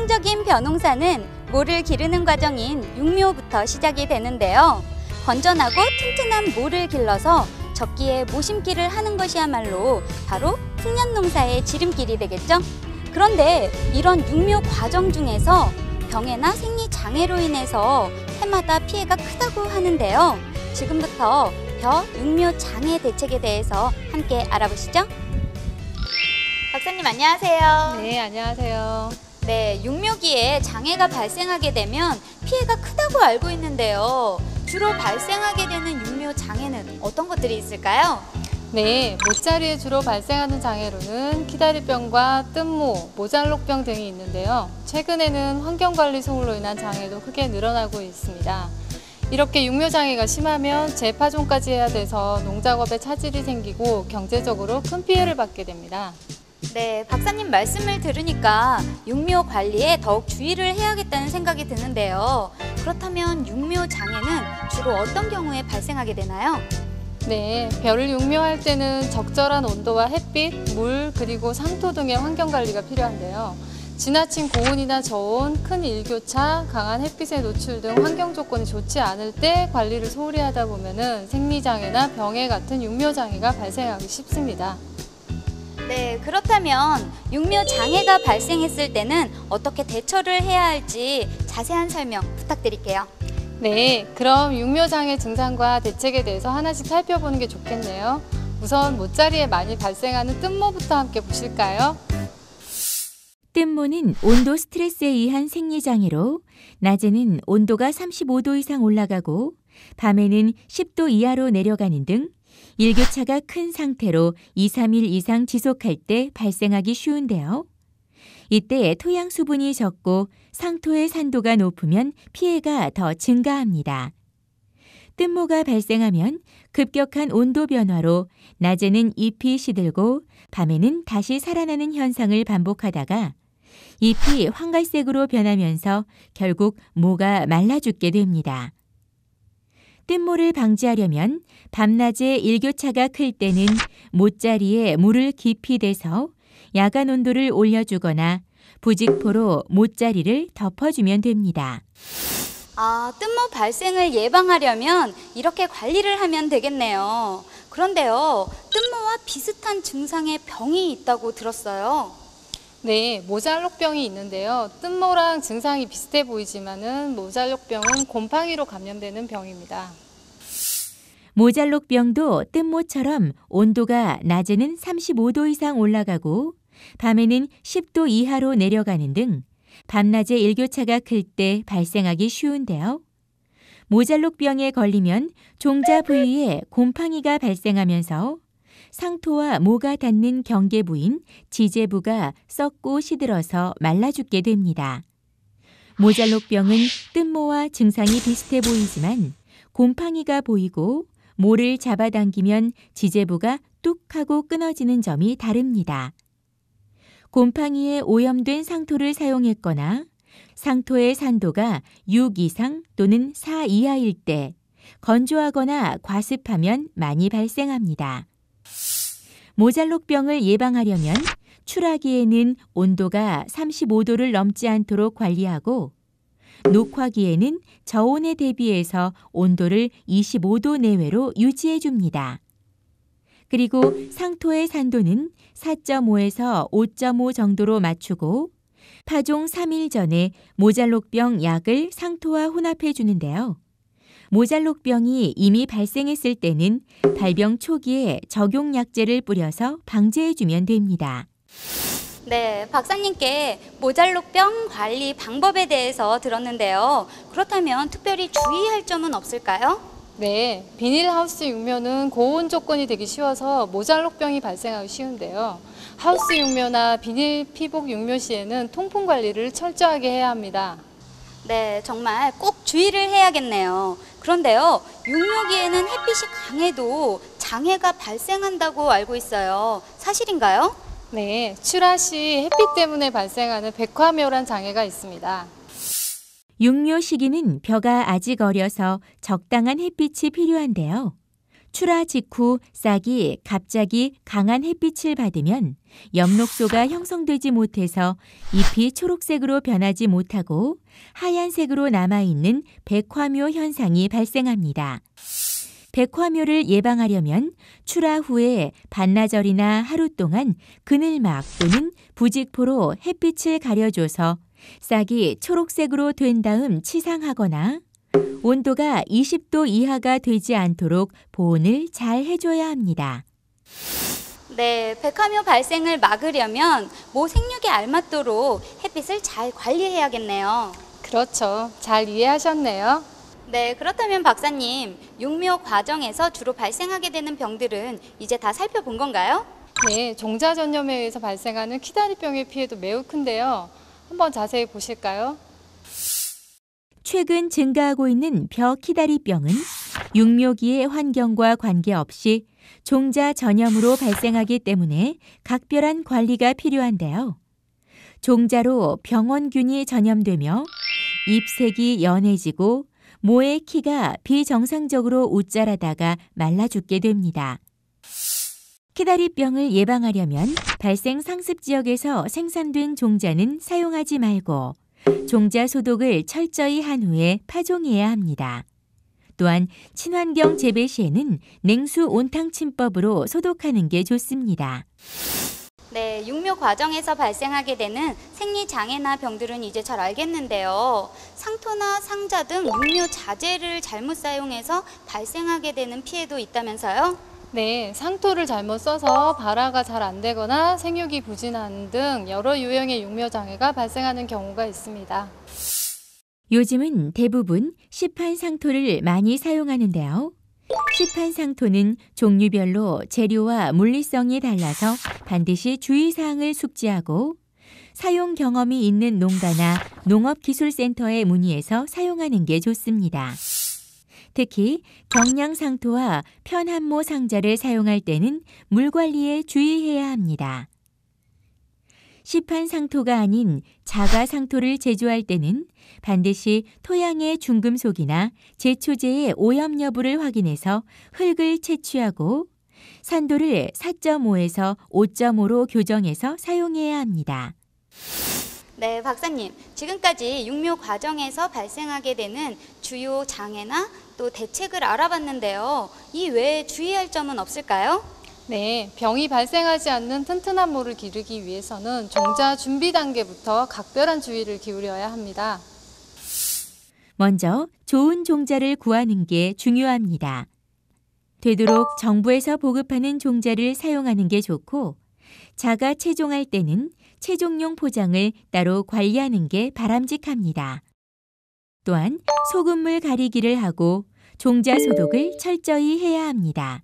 전통적인 벼농사는 모를 기르는 과정인 육묘부터 시작이 되는데요. 건전하고 튼튼한 모를 길러서 적기에 모심기를 하는 것이야말로 바로 풍년농사의 지름길이 되겠죠. 그런데 이런 육묘 과정 중에서 병해나 생리장애로 인해서 해마다 피해가 크다고 하는데요. 지금부터 벼 육묘 장애 대책에 대해서 함께 알아보시죠. 박사님 안녕하세요. 네, 안녕하세요. 네, 육묘기에 장애가 발생하게 되면 피해가 크다고 알고 있는데요. 주로 발생하게 되는 육묘 장애는 어떤 것들이 있을까요? 네, 모짜리에 주로 발생하는 장애로는 키다리병과 뜬모, 모잘록병 등이 있는데요. 최근에는 환경관리 소홀로 인한 장애도 크게 늘어나고 있습니다. 이렇게 육묘 장애가 심하면 재파종까지 해야 돼서 농작업에 차질이 생기고 경제적으로 큰 피해를 받게 됩니다. 네, 박사님 말씀을 들으니까 육묘 관리에 더욱 주의를 해야겠다는 생각이 드는데요. 그렇다면 육묘 장애는 주로 어떤 경우에 발생하게 되나요? 네, 벼를 육묘할 때는 적절한 온도와 햇빛, 물, 그리고 상토 등의 환경 관리가 필요한데요. 지나친 고온이나 저온, 큰 일교차, 강한 햇빛에 노출 등 환경 조건이 좋지 않을 때 관리를 소홀히 하다 보면은 생리장애나 병해 같은 육묘 장애가 발생하기 쉽습니다. 네, 그렇다면 육묘 장애가 발생했을 때는 어떻게 대처를 해야 할지 자세한 설명 부탁드릴게요. 네, 그럼 육묘 장애 증상과 대책에 대해서 하나씩 살펴보는 게 좋겠네요. 우선 모짜리에 많이 발생하는 뜬모부터 함께 보실까요? 뜬모는 온도 스트레스에 의한 생리장애로 낮에는 온도가 35도 이상 올라가고 밤에는 10도 이하로 내려가는 등 일교차가 큰 상태로 2, 3일 이상 지속할 때 발생하기 쉬운데요. 이때 토양 수분이 적고 상토의 산도가 높으면 피해가 더 증가합니다. 뜬모가 발생하면 급격한 온도 변화로 낮에는 잎이 시들고 밤에는 다시 살아나는 현상을 반복하다가 잎이 황갈색으로 변하면서 결국 모가 말라 죽게 됩니다. 뜬모를 방지하려면 밤낮의 일교차가 클 때는 모짜리에 물을 깊이 대서 야간 온도를 올려주거나 부직포로 모짜리를 덮어주면 됩니다. 뜬모 발생을 예방하려면 이렇게 관리를 하면 되겠네요. 그런데요, 뜬모와 비슷한 증상의 병이 있다고 들었어요. 네, 모잘록병이 있는데요. 뜬모랑 증상이 비슷해 보이지만은 모잘록병은 곰팡이로 감염되는 병입니다. 모잘록병도 뜬모처럼 온도가 낮에는 35도 이상 올라가고 밤에는 10도 이하로 내려가는 등 밤낮의 일교차가 클 때 발생하기 쉬운데요. 모잘록병에 걸리면 종자 부위에 곰팡이가 발생하면서 상토와 모가 닿는 경계 부인 지제부가 썩고 시들어서 말라 죽게 됩니다. 모잘록병은 뜬모와 증상이 비슷해 보이지만 곰팡이가 보이고 모를 잡아당기면 지제부가 뚝 하고 끊어지는 점이 다릅니다. 곰팡이에 오염된 상토를 사용했거나 상토의 산도가 6 이상 또는 4 이하일 때 건조하거나 과습하면 많이 발생합니다. 모잘록병을 예방하려면 출하기에는 온도가 35도를 넘지 않도록 관리하고 녹화기에는 저온에 대비해서 온도를 25도 내외로 유지해 줍니다. 그리고 상토의 산도는 4.5에서 5.5 정도로 맞추고 파종 3일 전에 모잘록병 약을 상토와 혼합해 주는데요. 모잘록병이 이미 발생했을 때는 발병 초기에 적용약제를 뿌려서 방제해 주면 됩니다. 네, 박사님께 모잘록병 관리 방법에 대해서 들었는데요. 그렇다면 특별히 주의할 점은 없을까요? 네, 비닐하우스 육묘는 고온 조건이 되기 쉬워서 모잘록병이 발생하기 쉬운데요. 하우스 육묘나 비닐 피복 육묘 시에는 통풍 관리를 철저하게 해야 합니다. 네, 정말 꼭 주의를 해야겠네요. 그런데요, 육묘기에는 햇빛이 강해도 장애가 발생한다고 알고 있어요. 사실인가요? 네, 출하 시 햇빛 때문에 발생하는 백화묘란 장애가 있습니다. 육묘 시기는 벼가 아직 어려서 적당한 햇빛이 필요한데요. 출하 직후 싹이 갑자기 강한 햇빛을 받으면 엽록소가 형성되지 못해서 잎이 초록색으로 변하지 못하고 하얀색으로 남아있는 백화묘 현상이 발생합니다. 백화묘를 예방하려면 출하 후에 반나절이나 하루 동안 그늘막 또는 부직포로 햇빛을 가려줘서 싹이 초록색으로 된 다음 치상하거나 온도가 20도 이하가 되지 않도록 보온을 잘 해줘야 합니다. 네, 백화묘 발생을 막으려면 모 생육에 알맞도록 햇빛을 잘 관리해야겠네요. 그렇죠. 잘 이해하셨네요. 네, 그렇다면 박사님, 육묘 과정에서 주로 발생하게 되는 병들은 이제 다 살펴본 건가요? 네, 종자 전염에 의해서 발생하는 키다리병의 피해도 매우 큰데요. 한번 자세히 보실까요? 최근 증가하고 있는 벼 키다리병은 육묘기의 환경과 관계없이 종자 전염으로 발생하기 때문에 각별한 관리가 필요한데요. 종자로 병원균이 전염되며 잎색이 연해지고 모의 키가 비정상적으로 웃자라다가 말라 죽게 됩니다. 키다리병을 예방하려면 발생 상습 지역에서 생산된 종자는 사용하지 말고 종자 소독을 철저히 한 후에 파종해야 합니다. 또한 친환경 재배 시에는 냉수 온탕 침법으로 소독하는 게 좋습니다. 네, 육묘 과정에서 발생하게 되는 생리장애나 병들은 이제 잘 알겠는데요. 상토나 상자 등 육묘 자재를 잘못 사용해서 발생하게 되는 피해도 있다면서요? 네, 상토를 잘못 써서 발화가 잘 안 되거나 생육이 부진하는 등 여러 유형의 육묘장애가 발생하는 경우가 있습니다. 요즘은 대부분 시판 상토를 많이 사용하는데요. 시판 상토는 종류별로 재료와 물리성이 달라서 반드시 주의사항을 숙지하고 사용 경험이 있는 농가나 농업기술센터에 문의해서 사용하는 게 좋습니다. 특히 경량상토와 편한모 상자를 사용할 때는 물 관리에 주의해야 합니다. 시판 상토가 아닌 자가 상토를 제조할 때는 반드시 토양의 중금속이나 제초제의 오염 여부를 확인해서 흙을 채취하고 산도를 4.5에서 5.5로 교정해서 사용해야 합니다. 네, 박사님. 지금까지 육묘 과정에서 발생하게 되는 주요 장애나 또 대책을 알아봤는데요. 이 외에 주의할 점은 없을까요? 네, 병이 발생하지 않는 튼튼한 모를 기르기 위해서는 종자 준비 단계부터 각별한 주의를 기울여야 합니다. 먼저 좋은 종자를 구하는 게 중요합니다. 되도록 정부에서 보급하는 종자를 사용하는 게 좋고 자가 채종할 때는 채종용 포장을 따로 관리하는 게 바람직합니다. 또한 소금물 가리기를 하고 종자 소독을 철저히 해야 합니다.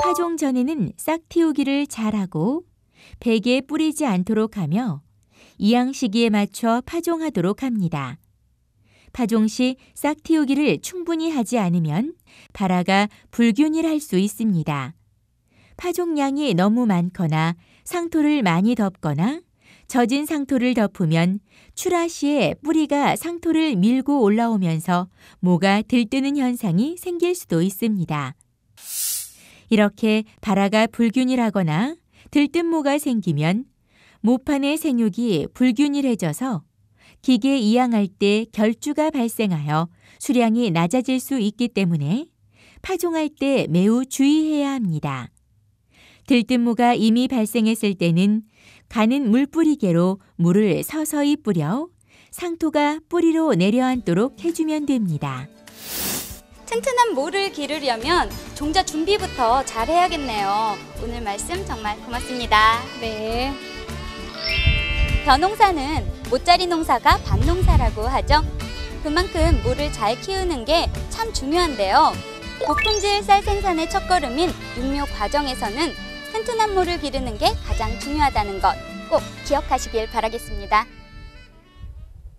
파종 전에는 싹 틔우기를 잘하고 베개에 뿌리지 않도록 하며 이양 시기에 맞춰 파종하도록 합니다. 파종 시 싹 틔우기를 충분히 하지 않으면 발화가 불균일할 수 있습니다. 파종량이 너무 많거나 상토를 많이 덮거나 젖은 상토를 덮으면 출하 시에 뿌리가 상토를 밀고 올라오면서 모가 들뜨는 현상이 생길 수도 있습니다. 이렇게 발화가 불균일하거나 들뜬 모가 생기면 모판의 생육이 불균일해져서 기계 이양할 때 결주가 발생하여 수량이 낮아질 수 있기 때문에 파종할 때 매우 주의해야 합니다. 들뜬 모가 이미 발생했을 때는 가는 물뿌리개로 물을 서서히 뿌려 상토가 뿌리로 내려앉도록 해주면 됩니다. 튼튼한 모를 기르려면 종자 준비부터 잘 해야겠네요. 오늘 말씀 정말 고맙습니다. 네. 벼농사는 모짜리 농사가 밭농사라고 하죠. 그만큼 모를 잘 키우는 게 참 중요한데요. 고품질 쌀 생산의 첫걸음인 육묘 과정에서는 튼튼한 모를 기르는 게 가장 중요하다는 것 꼭 기억하시길 바라겠습니다.